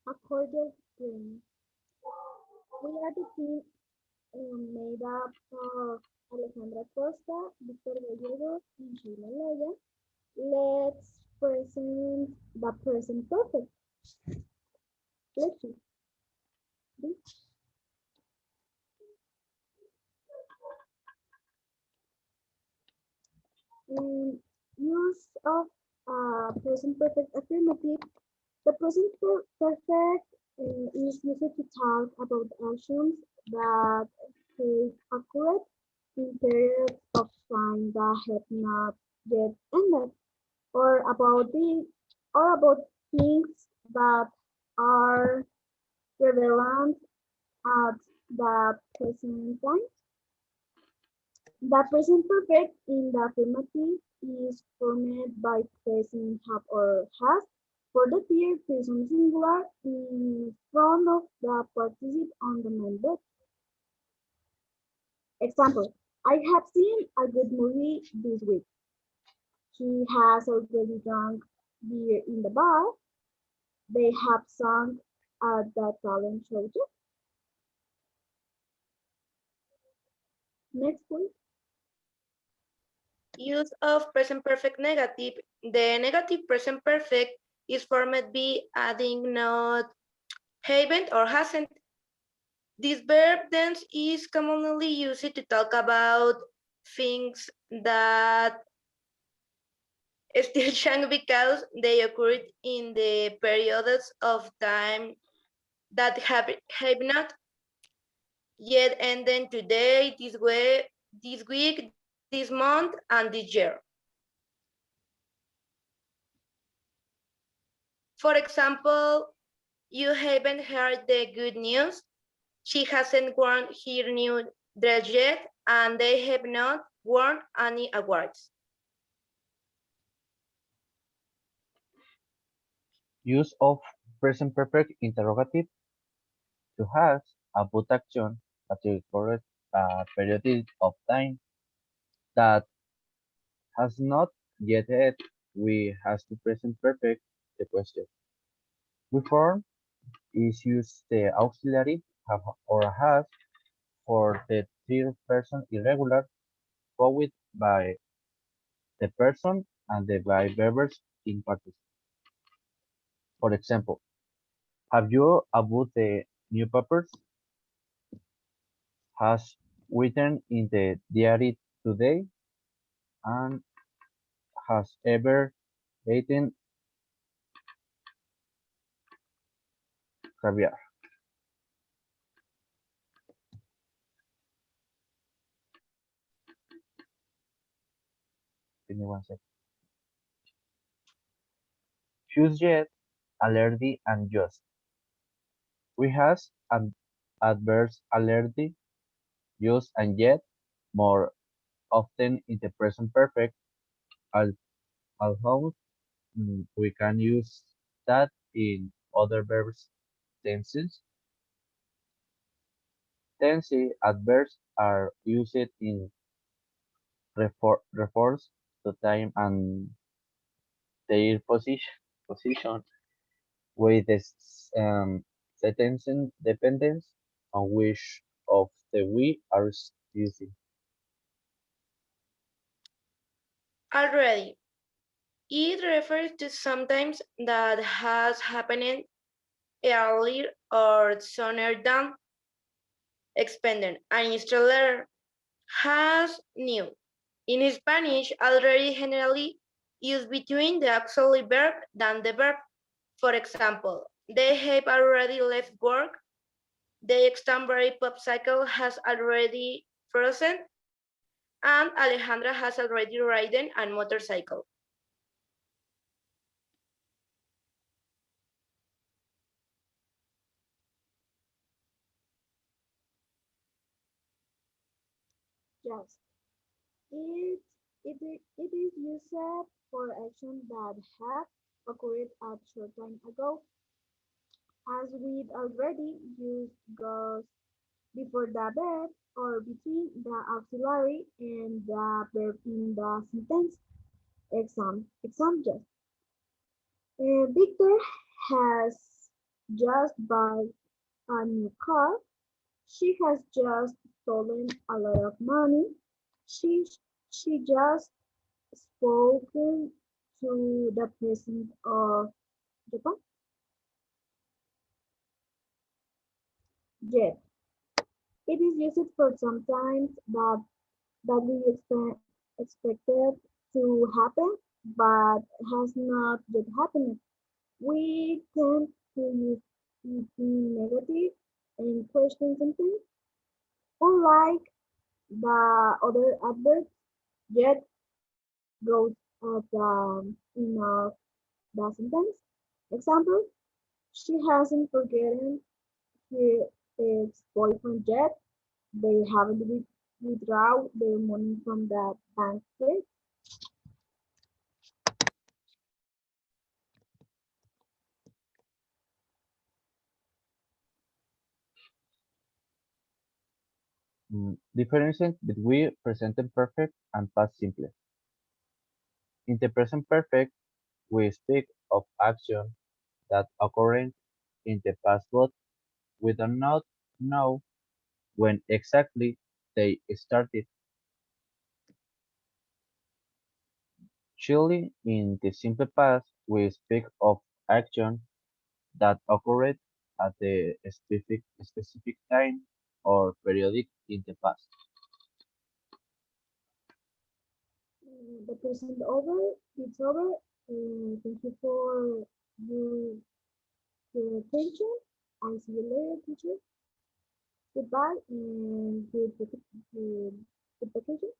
A cordial greeting. We are the team made up of Alejandra Costa, Victor Gallegos, and Sheila Loya. Let's present the present perfect. Let's see. Um, use of present perfect affirmative. The present perfect is used to talk about actions that take occurred in periods of time that have not yet ended, or about the or about things that are relevant at the present time. The present perfect in the affirmative is formed by present have or has for the third person singular in front of the participle on the main verb. Example, I have seen a good movie this week. He has already drunk beer in the bar. They have sung at the talent show too. Next, please. Use of present perfect negative. The negative present perfect is formed by adding not haven't or hasn't. This verb tense is commonly used to talk about things that still change because they occurred in the periods of time that have not yet ended today, this week, this month, and this year. For example, you haven't heard the good news. She hasn't worn her new dress yet, and they have not won any awards. Use of present perfect interrogative to has about action that occurred a period of time that has not yet had. We has to present perfect the question. We form is use the auxiliary have or has for the third person irregular followed by the person and the by verbs in participle. For example, have you about the newspapers? Has written in the diary today and has ever eaten caviar. Give me one second. Choose yet, allergy and just. We has an adverse allergy, just and yet more often in the present perfect, al- although we can use that in other verbs tenses. Tense adverbs are used in refers to time and their position with the sentence dependence on which of the we are using. Already, it refers to sometimes that has happened earlier or sooner than expected. An installer has new. In Spanish, already generally used between the auxiliary verb than the verb. For example, they have already left work. The external pop cycle has already frozen, and Alejandra has already ridden a motorcycle. Yes. It, it is used for action that have occurred a short time ago, as with already used goes before the verb or between the auxiliary and the verb in the sentence. Example. Victor has just buy a new car. She has just stolen a lot of money. She she just spoken to the president of Japan. Yet it is used for sometimes that we expected to happen, but has not yet happened. We tend to use it in negative and question something, unlike the other adverbs, yet goes at the end of the sentence. Example, she hasn't forgotten her ex-boyfriend yet. They haven't withdraw their money from the bank yet. Differences between present perfect and past simple. In the present perfect, we speak of action that occurred in the past, but we do not know when exactly they started. Surely, in the simple past, we speak of action that occurred at the specific time or periodic in the past. The present over, it's over. Thank you for your, your attention. I'll see you later, teacher. Goodbye and good vacation.